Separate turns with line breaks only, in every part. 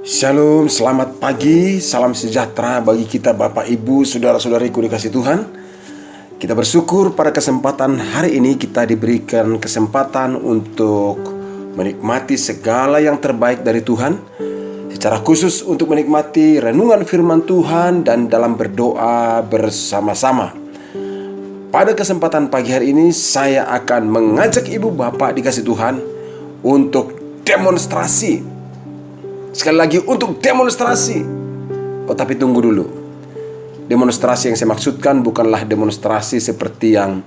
Shalom, selamat pagi, salam sejahtera bagi kita Bapak Ibu, saudara-saudariku dikasih Tuhan. Kita bersyukur pada kesempatan hari ini kita diberikan kesempatan untuk menikmati segala yang terbaik dari Tuhan, secara khusus untuk menikmati renungan firman Tuhan dan dalam berdoa bersama-sama. Pada kesempatan pagi hari ini saya akan mengajak Ibu Bapak dikasih Tuhan untuk demonstrasi. Sekali lagi, untuk demonstrasi. Oh, tapi tunggu dulu. Demonstrasi yang saya maksudkan bukanlah demonstrasi seperti yang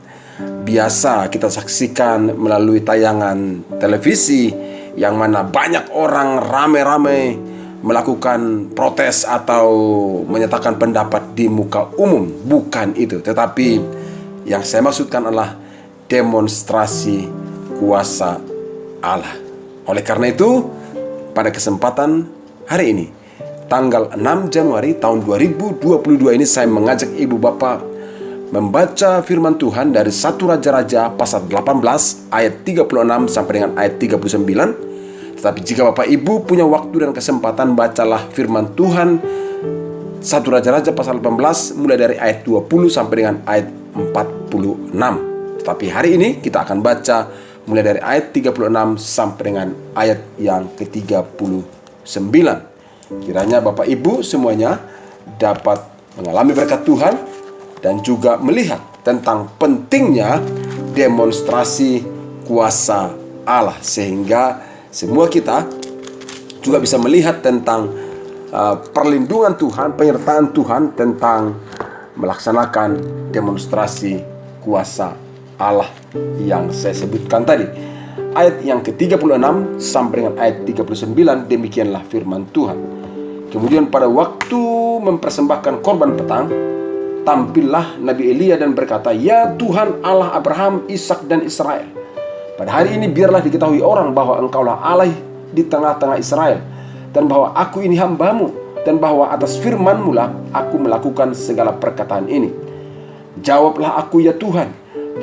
biasa kita saksikan melalui tayangan televisi, yang mana banyak orang rame-rame melakukan protes atau menyatakan pendapat di muka umum. Bukan itu. Tetapi yang saya maksudkan adalah demonstrasi kuasa Allah. Oleh karena itu, pada kesempatan hari ini, tanggal 6 Januari tahun 2022 ini, saya mengajak Ibu Bapak membaca firman Tuhan dari 1 Raja-Raja pasal 18 ayat 36 sampai dengan ayat 39. Tetapi jika Bapak Ibu punya waktu dan kesempatan, bacalah firman Tuhan 1 Raja-Raja pasal 18 mulai dari ayat 20 sampai dengan ayat 46. Tetapi hari ini kita akan baca mulai dari ayat 36 sampai dengan ayat yang ke-39. Kiranya Bapak Ibu semuanya dapat mengalami berkat Tuhan dan juga melihat tentang pentingnya demonstrasi kuasa Allah, sehingga semua kita juga bisa melihat tentang perlindungan Tuhan, penyertaan Tuhan tentang melaksanakan demonstrasi kuasa Allah yang saya sebutkan tadi. Ayat yang ke-36 sampai dengan ayat 39, demikianlah firman Tuhan. Kemudian pada waktu mempersembahkan korban petang, tampillah Nabi Elia dan berkata, "Ya Tuhan Allah Abraham, Ishak dan Israel, pada hari ini biarlah diketahui orang bahwa Engkaulah Allah di tengah-tengah Israel, dan bahwa aku ini hambamu, dan bahwa atas firman-Mu lah aku melakukan segala perkataan ini. Jawablah aku, ya Tuhan,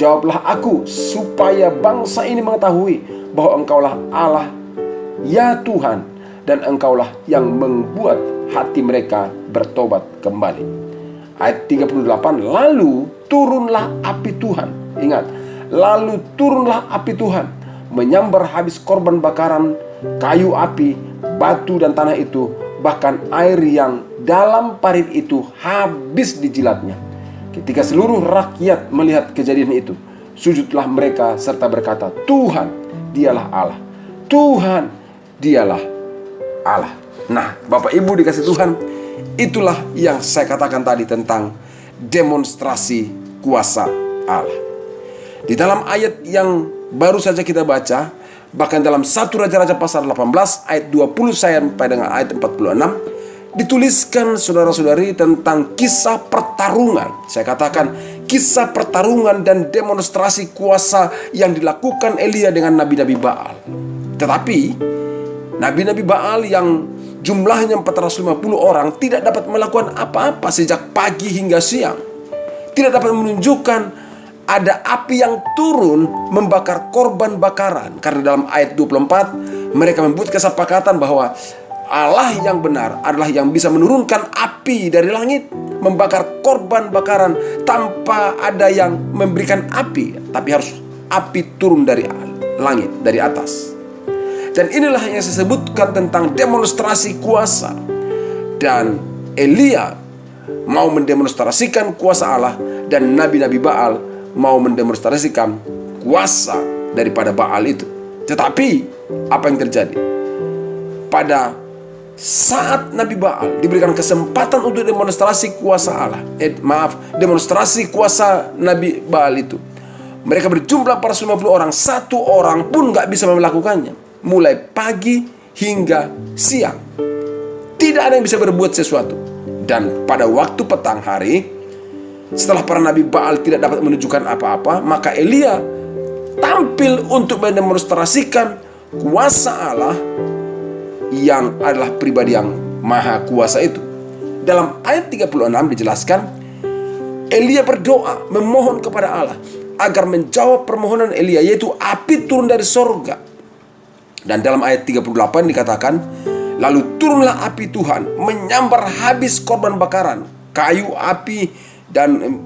jawablah aku, supaya bangsa ini mengetahui bahwa Engkaulah Allah, ya Tuhan, dan Engkaulah yang membuat hati mereka bertobat kembali." Ayat 38, lalu turunlah api Tuhan. Ingat, lalu turunlah api Tuhan, menyambar habis korban bakaran, kayu api, batu dan tanah itu, bahkan air yang dalam parit itu habis dijilatnya. Ketika seluruh rakyat melihat kejadian itu, sujudlah mereka serta berkata, "Tuhan, dialah Allah. Tuhan, dialah Allah." Nah, Bapak Ibu dikasih Tuhan, itulah yang saya katakan tadi tentang demonstrasi kuasa Allah. Di dalam ayat yang baru saja kita baca, bahkan dalam 1 Raja-Raja pasal 18 ayat 20 sampai dengan ayat 46, dituliskan saudara-saudari tentang kisah pertarungan. Saya katakan kisah pertarungan dan demonstrasi kuasa yang dilakukan Elia dengan nabi-nabi Baal. Tetapi nabi-nabi Baal yang jumlahnya 450 orang tidak dapat melakukan apa-apa sejak pagi hingga siang. Tidak dapat menunjukkan ada api yang turun membakar korban bakaran. Karena dalam ayat 24 mereka membuat kesepakatan bahwa Allah yang benar adalah yang bisa menurunkan api dari langit, membakar korban bakaran tanpa ada yang memberikan api, tapi harus api turun dari langit, dari atas. Dan inilah yang saya sebutkan tentang demonstrasi kuasa. Dan Elia mau mendemonstrasikan kuasa Allah, dan nabi-nabi Baal mau mendemonstrasikan kuasa daripada Baal itu. Tetapi apa yang terjadi? Pada saat Nabi Baal diberikan kesempatan untuk demonstrasi kuasa Allah, demonstrasi kuasa Nabi Baal itu, mereka berjumlah 450 orang, satu orang pun gak bisa melakukannya. Mulai pagi hingga siang, tidak ada yang bisa berbuat sesuatu. Dan pada waktu petang hari, setelah para Nabi Baal tidak dapat menunjukkan apa-apa, maka Elia tampil untuk mendemonstrasikan kuasa Allah yang adalah pribadi yang maha kuasa itu. Dalam ayat 36 dijelaskan, Elia berdoa memohon kepada Allah agar menjawab permohonan Elia, yaitu api turun dari sorga. Dan dalam ayat 38 dikatakan, lalu turunlah api Tuhan menyambar habis korban bakaran, kayu, api, dan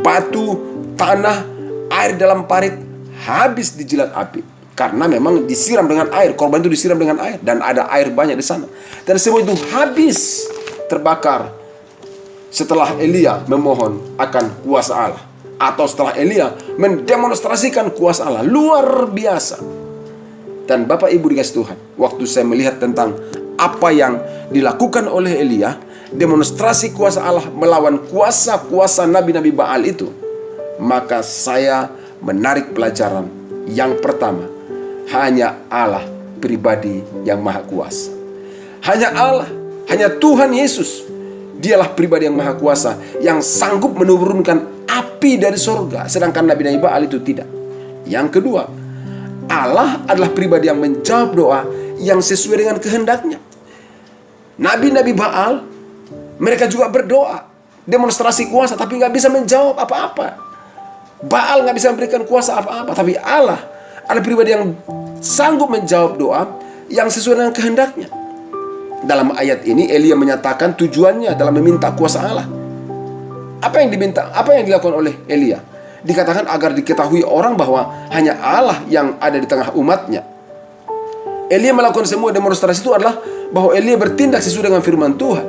batu, tanah, air dalam parit habis dijilat api. Karena memang disiram dengan air, korban itu disiram dengan air, dan ada air banyak di sana. Dan semua itu habis terbakar setelah Elia memohon akan kuasa Allah, atau setelah Elia mendemonstrasikan kuasa Allah luar biasa. Dan Bapak Ibu dikasih Tuhan, waktu saya melihat tentang apa yang dilakukan oleh Elia, demonstrasi kuasa Allah melawan kuasa-kuasa nabi-nabi Baal itu, maka saya menarik pelajaran yang pertama, hanya Allah pribadi yang maha kuasa. Hanya Allah, hanya Tuhan Yesus, dialah pribadi yang maha kuasa, yang sanggup menurunkan api dari surga, sedangkan nabi-nabi Baal itu tidak. Yang kedua, Allah adalah pribadi yang menjawab doa yang sesuai dengan kehendaknya. Nabi-nabi Baal, mereka juga berdoa, demonstrasi kuasa, tapi nggak bisa menjawab apa-apa. Baal nggak bisa memberikan kuasa apa-apa, tapi Allah adalah pribadi yang sanggup menjawab doa yang sesuai dengan kehendaknya. Dalam ayat ini Elia menyatakan tujuannya dalam meminta kuasa Allah. Apa yang diminta? Apa yang dilakukan oleh Elia? Dikatakan agar diketahui orang bahwa hanya Allah yang ada di tengah umatnya. Elia melakukan semua demonstrasi itu adalah bahwa Elia bertindak sesuai dengan firman Tuhan.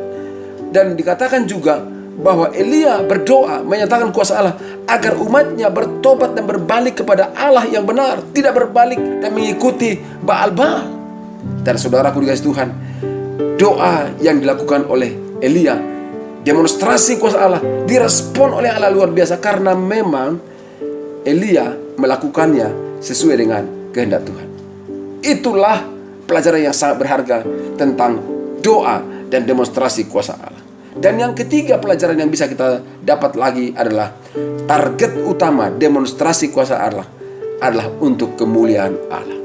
Dan dikatakan juga bahwa Elia berdoa menyatakan kuasa Allah agar umatnya bertobat dan berbalik kepada Allah yang benar, tidak berbalik dan mengikuti Baal-Baal. Dan saudaraku dikasih Tuhan, doa yang dilakukan oleh Elia, demonstrasi kuasa Allah, direspon oleh Allah luar biasa, karena memang Elia melakukannya sesuai dengan kehendak Tuhan. Itulah pelajaran yang sangat berharga tentang doa dan demonstrasi kuasa Allah. Dan yang ketiga pelajaran yang bisa kita dapat lagi adalah target utama demonstrasi kuasa Allah adalah untuk kemuliaan Allah.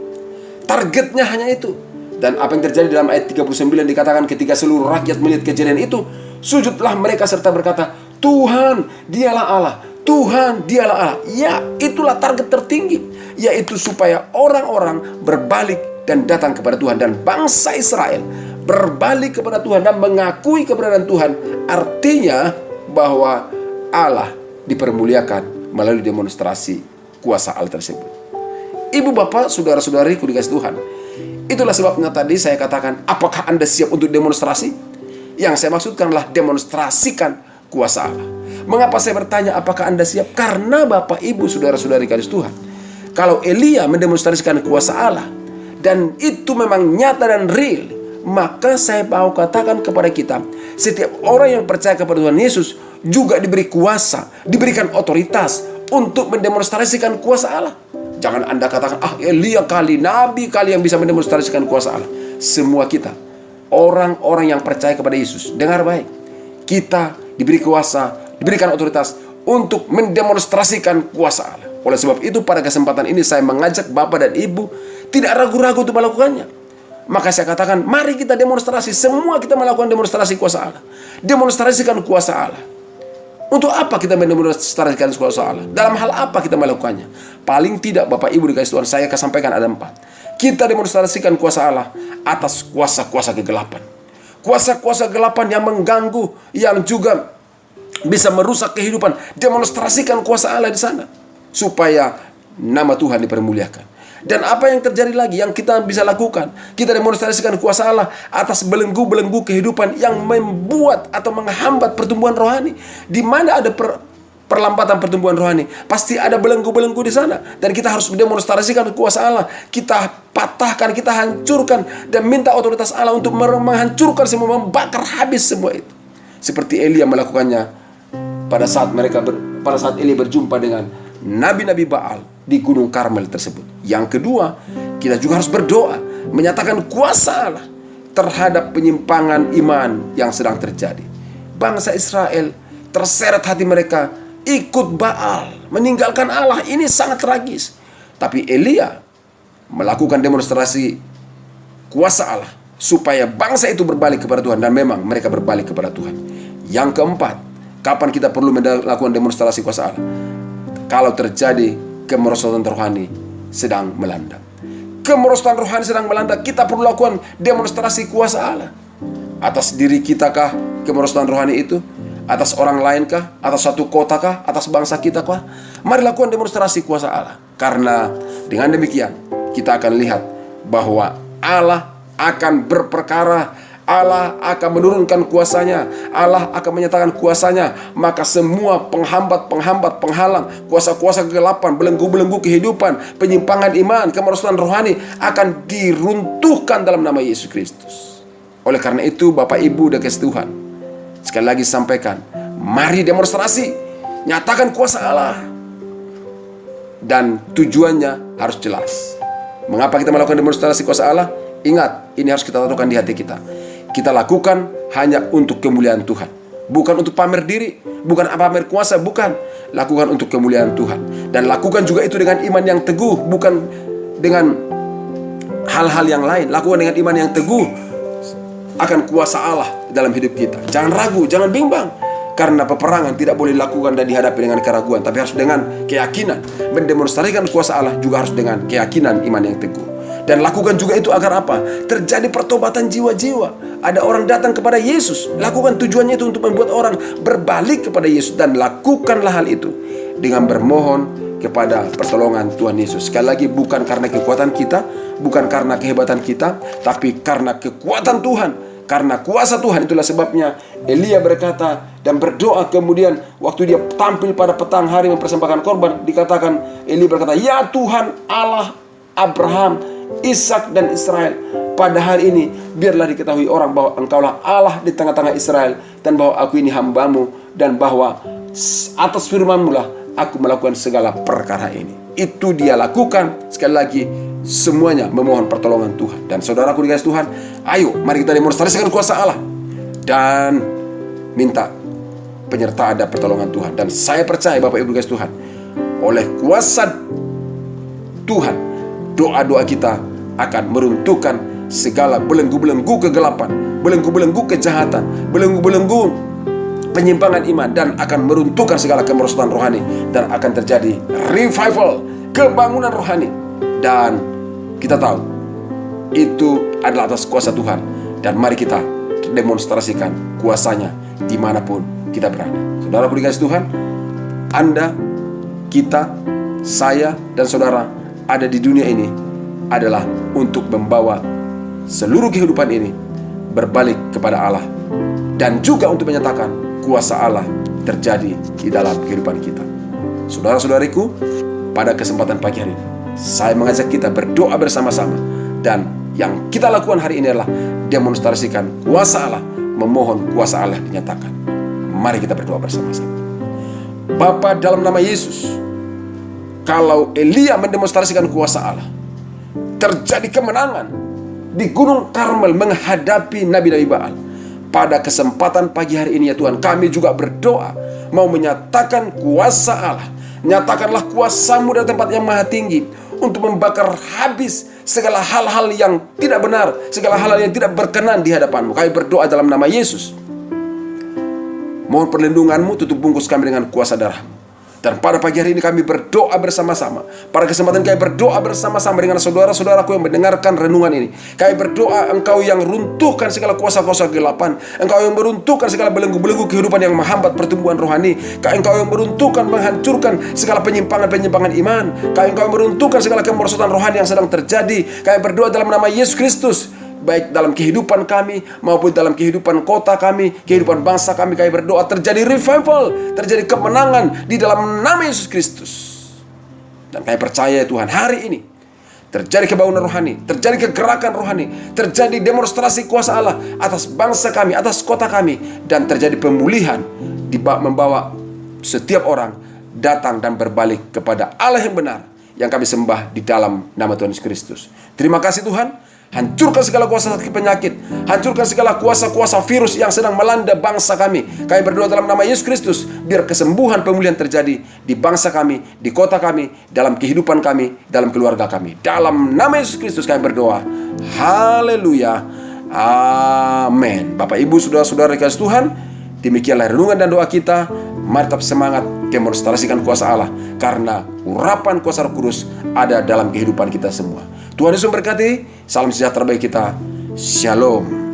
Targetnya hanya itu. Dan apa yang terjadi dalam ayat 39 dikatakan ketika seluruh rakyat melihat kejadian itu, sujudlah mereka serta berkata, Tuhan dialah Allah, Tuhan dialah Allah. Ya, itulah target tertinggi, yaitu supaya orang-orang berbalik dan datang kepada Tuhan. Dan bangsa Israel berbalik kepada Tuhan dan mengakui keberadaan Tuhan. Artinya bahwa Allah dipermuliakan melalui demonstrasi kuasa Allah tersebut. Ibu bapak, saudara-saudariku dikasih Tuhan, itulah sebabnya tadi saya katakan, apakah Anda siap untuk demonstrasi? Yang saya maksudkan adalah demonstrasikan kuasa Allah. Mengapa saya bertanya apakah Anda siap? Karena Bapak Ibu saudara-saudari kasih Tuhan, kalau Elia mendemonstrasikan kuasa Allah dan itu memang nyata dan real, maka saya mau katakan kepada kita, setiap orang yang percaya kepada Tuhan Yesus juga diberi kuasa, diberikan otoritas untuk mendemonstrasikan kuasa Allah. Jangan Anda katakan, Elia kali, nabi kali yang bisa mendemonstrasikan kuasa Allah. Semua kita, orang-orang yang percaya kepada Yesus, dengar baik, kita diberi kuasa, diberikan otoritas untuk mendemonstrasikan kuasa Allah. Oleh sebab itu pada kesempatan ini saya mengajak Bapak dan Ibu tidak ragu-ragu untuk melakukannya. Maka saya katakan, mari kita demonstrasi. Semua kita melakukan demonstrasi kuasa Allah. Demonstrasikan kuasa Allah. Untuk apa kita mendemonstrasikan kuasa Allah? Dalam hal apa kita melakukannya? Paling tidak Bapak Ibu dikasih Tuhan, saya akan sampaikan ada 4. Kita demonstrasikan kuasa Allah atas kuasa-kuasa kegelapan. Kuasa-kuasa kegelapan yang mengganggu, yang juga bisa merusak kehidupan. Demonstrasikan kuasa Allah di sana, supaya nama Tuhan dipermuliakan. Dan apa yang terjadi lagi yang kita bisa lakukan? Kita demonstrasikan kuasa Allah atas belenggu-belenggu kehidupan yang membuat atau menghambat pertumbuhan rohani. Di mana ada perlambatan pertumbuhan rohani, pasti ada belenggu-belenggu di sana. Dan kita harus mendemonstrasikan kuasa Allah. Kita patahkan, kita hancurkan, dan minta otoritas Allah untuk menghancurkan semua, membakar habis semua itu. Seperti Elia melakukannya pada saat Elia berjumpa dengan nabi-nabi Baal di Gunung Karmel tersebut. Yang kedua, kita juga harus berdoa, menyatakan kuasa Allah terhadap penyimpangan iman yang sedang terjadi. Bangsa Israel terseret hati mereka ikut Baal, meninggalkan Allah. Ini sangat tragis. Tapi Elia melakukan demonstrasi kuasa Allah supaya bangsa itu berbalik kepada Tuhan, dan memang mereka berbalik kepada Tuhan. Yang keempat, kapan kita perlu melakukan demonstrasi kuasa Allah? Kalau terjadi kemerosotan rohani sedang melanda. kemerosotan rohani sedang melanda, kita perlu lakukan demonstrasi kuasa Allah. Atas diri kita kah kemerosotan rohani itu? Atas orang lain kah? Atas satu kota kah? Atas bangsa kita kah? Mari lakukan demonstrasi kuasa Allah. Karena dengan demikian kita akan lihat bahwa Allah akan berperkara, Allah akan menurunkan kuasanya, Allah akan menyatakan kuasanya. Maka semua penghambat-penghambat, penghalang, kuasa-kuasa kegelapan, belenggu-belenggu kehidupan, penyimpangan iman, kemerosotan rohani akan diruntuhkan dalam nama Yesus Kristus. Oleh karena itu Bapak Ibu dan kasih Tuhan, sekali lagi sampaikan, mari demonstrasi, nyatakan kuasa Allah. Dan tujuannya harus jelas. Mengapa kita melakukan demonstrasi kuasa Allah? Ingat, ini harus kita lakukan di hati kita. Kita lakukan hanya untuk kemuliaan Tuhan. Bukan untuk pamer diri, bukan pamer kuasa, bukan. Lakukan untuk kemuliaan Tuhan. Dan lakukan juga itu dengan iman yang teguh, bukan dengan hal-hal yang lain. Lakukan dengan iman yang teguh akan kuasa Allah dalam hidup kita. Jangan ragu, jangan bimbang. Karena peperangan tidak boleh dilakukan dan dihadapi dengan keraguan, tapi harus dengan keyakinan. Mendemonstrasikan kuasa Allah juga harus dengan keyakinan iman yang teguh. Dan lakukan juga itu agar apa? Terjadi pertobatan jiwa-jiwa. Ada orang datang kepada Yesus. Lakukan tujuannya itu untuk membuat orang berbalik kepada Yesus. Dan lakukanlah hal itu dengan bermohon kepada pertolongan Tuhan Yesus. Sekali lagi, bukan karena kekuatan kita, bukan karena kehebatan kita, tapi karena kekuatan Tuhan. Karena kuasa Tuhan. Itulah sebabnya Elia berkata dan berdoa, kemudian waktu dia tampil pada petang hari mempersembahkan korban, dikatakan Elia berkata, "Ya Tuhan Allah Abraham, Ishak dan Israel, pada hari ini biarlah diketahui orang bahwa Engkaulah Allah di tengah-tengah Israel, dan bahwa aku ini hambamu, dan bahwa atas firman-Mu lah aku melakukan segala perkara ini." Itu dia lakukan. Sekali lagi, semuanya memohon pertolongan Tuhan. Dan saudaraku dikasih Tuhan, ayo mari kita demonstrasikan kuasa Allah dan minta penyertaan dan pertolongan Tuhan. Dan saya percaya Bapak Ibu dikasih Tuhan, oleh kuasa Tuhan, doa-doa kita akan meruntuhkan segala belenggu-belenggu kegelapan, belenggu-belenggu kejahatan, belenggu-belenggu penyimpangan iman, dan akan meruntuhkan segala kemerosotan rohani, dan akan terjadi revival, kebangunan rohani. Dan kita tahu itu adalah atas kuasa Tuhan. Dan mari kita demonstrasikan kuasanya dimanapun kita berada. Saudaraku dikasih Tuhan, Anda, kita, saya, dan saudara ada di dunia ini adalah untuk membawa seluruh kehidupan ini berbalik kepada Allah, dan juga untuk menyatakan kuasa Allah terjadi di dalam kehidupan kita. Saudara-saudariku, pada kesempatan pagi hari ini saya mengajak kita berdoa bersama-sama, dan yang kita lakukan hari ini adalah demonstrasikan kuasa Allah, memohon kuasa Allah dinyatakan. Mari kita berdoa bersama-sama. Bapa, dalam nama Yesus, kalau Elia mendemonstrasikan kuasa Allah, terjadi kemenangan di Gunung Karmel menghadapi nabi-nabi Baal. Pada kesempatan pagi hari ini ya Tuhan, kami juga berdoa mau menyatakan kuasa Allah. Nyatakanlah kuasa-Mu dari tempat yang maha tinggi untuk membakar habis segala hal-hal yang tidak benar, segala hal-hal yang tidak berkenan di hadapan-Mu. Kami berdoa dalam nama Yesus. Mohon perlindungan-Mu, tutup bungkus kami dengan kuasa darah-Mu. Dan pada pagi hari ini kami berdoa bersama-sama. Pada kesempatan kami berdoa bersama-sama dengan saudara-saudaraku yang mendengarkan renungan ini. Kami berdoa, Engkau yang runtuhkan segala kuasa-kuasa kegelapan, Engkau yang meruntuhkan segala belenggu-belenggu kehidupan yang menghambat pertumbuhan rohani, Engkau yang meruntuhkan, menghancurkan segala penyimpangan-penyimpangan iman, Engkau yang meruntuhkan segala kemerosotan rohani yang sedang terjadi. Kami berdoa dalam nama Yesus Kristus, baik dalam kehidupan kami maupun dalam kehidupan kota kami, kehidupan bangsa kami. Kami berdoa terjadi revival, terjadi kemenangan di dalam nama Yesus Kristus. Dan kami percaya Tuhan, hari ini terjadi kebangunan rohani, terjadi kegerakan rohani, terjadi demonstrasi kuasa Allah atas bangsa kami, atas kota kami, dan terjadi pemulihan, membawa setiap orang datang dan berbalik kepada Allah yang benar yang kami sembah di dalam nama Tuhan Yesus Kristus. Terima kasih Tuhan. Hancurkan segala kuasa sakit penyakit, hancurkan segala kuasa-kuasa virus yang sedang melanda bangsa kami. Kami berdoa dalam nama Yesus Kristus, biar kesembuhan pemulihan terjadi di bangsa kami, di kota kami, dalam kehidupan kami, dalam keluarga kami. Dalam nama Yesus Kristus kami berdoa. Haleluya. Amin. Bapak Ibu, saudara-saudara dikasih Tuhan, demikianlah renungan dan doa kita. Mari tetap semangat demonstrasikan kuasa Allah, karena urapan kuasa Roh Kudus ada dalam kehidupan kita semua. Tuhan Yesus memberkati. Salam sejahtera bagi kita. Shalom.